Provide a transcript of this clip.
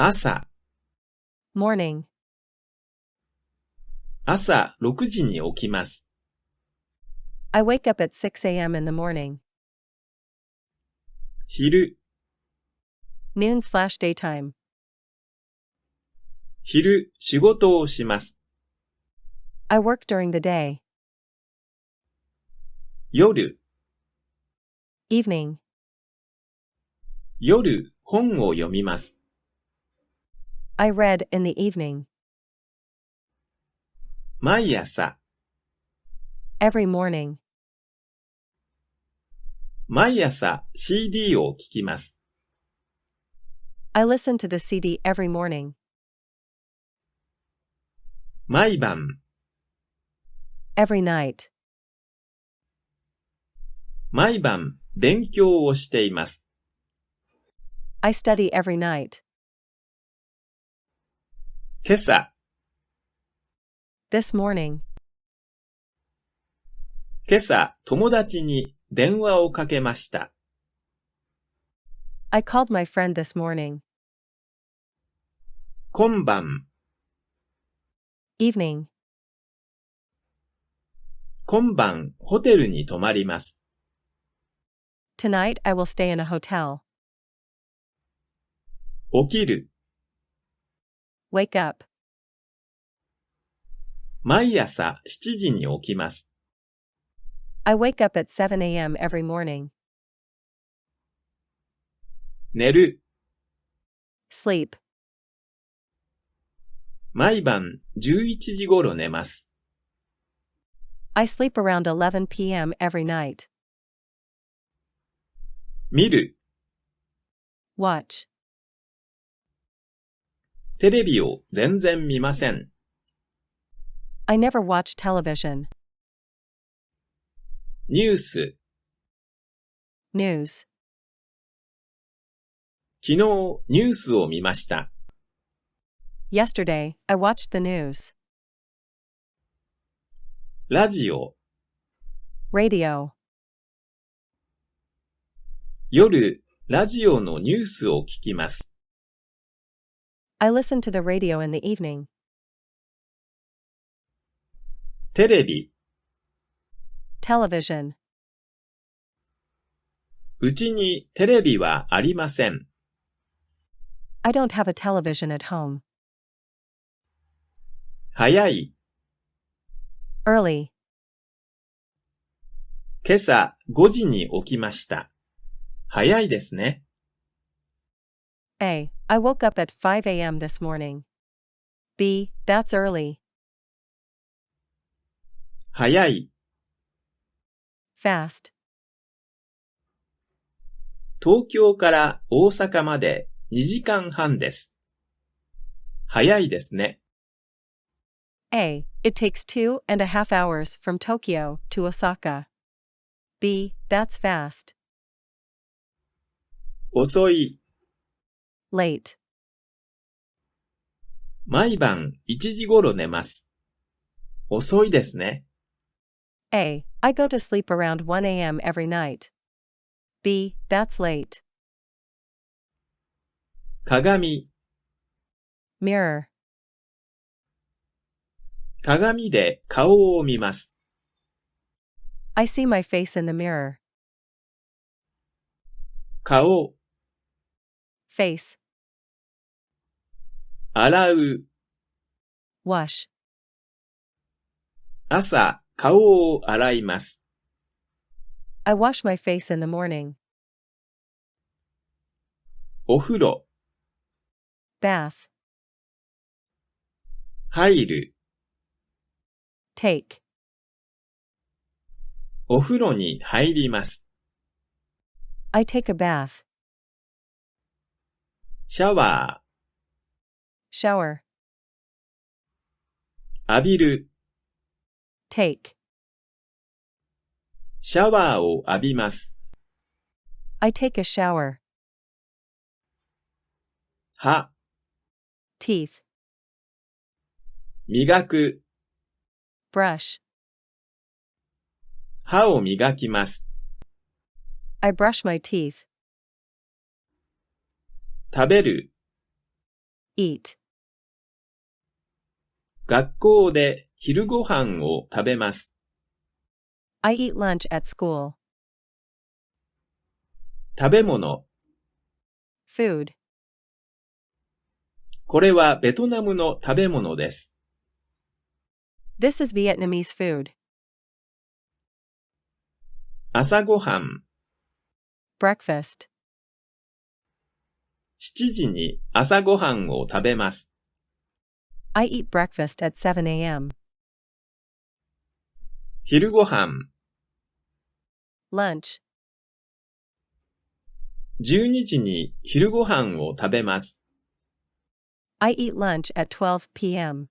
朝、morning. 朝6時に起きます。I wake up at 6 a.m. in the morning. 昼、noon/daytime. 昼、仕事をします。I work during the day. 夜、evening. 夜、本を読みます。I read in the evening. 毎朝、every morning. 毎朝 CD を聴きます。I listen to the CD every morning. 毎晩、every night. 毎晩勉強をしています。I study every night. 今朝、this morning. 今朝友達に電話をかけました。I called my friend this morning. 今晩、evening. 今晩ホテルに泊まります。Tonight I will stay in a hotel. 起きる、wake up. 毎朝7時に起きます。I wake up at 7 a.m. every morning. 寝る、sleep. 毎晩11時頃寝ます。I sleep around 11 p.m. every night. 見る、watch. テレビを全然見ません。I never watch television. ニュース、 news. 昨日ニュースを見ました。Yesterday, I watched the news. ラジオ、 radio. 夜、ラジオのニュースを聞きます。I listen to the radio in the evening. テレビ、 television. うちにテレビはありません。I don't have a television at home. 早い、 early. 今朝5時に起きました。早いですね。A. I woke up at 5 a.m. this morning. B. That's early. 早い、 fast. 東京から大阪まで2時間半です。早いですね。A. It takes 2.5 hours from Tokyo to Osaka. B. That's fast. 遅い、 late. 毎晩1時頃寝ます。遅いですね。A. I go to sleep around 1 a.m. every night. B. That's late. 鏡、 mirror. 鏡で顔を見ます。I see my face in the mirror. 顔、 face. 洗う、 wash. 朝顔を洗います。I wash my face in the morning. お風呂、 bath. 入る、 take. お風呂に入ります。I take a bath. シャワ shower. ー、浴びる、 take. シャワーを浴びます。I take a shower. 歯、 teeth. 磨く、 brush. 歯を磨きます。I brush my teeth. 食べる、eat. 学校で昼ご飯を食べます。I eat lunch at school. 食べ物。Food. これはベトナムの食べ物です。This is Vietnamese food. 朝ごはん。Breakfast. 7時に朝ごはんを食べます。I eat breakfast at 7 a.m. 昼ごはん。Lunch. 12時に昼ごはんを食べます。I eat lunch at 12 p.m.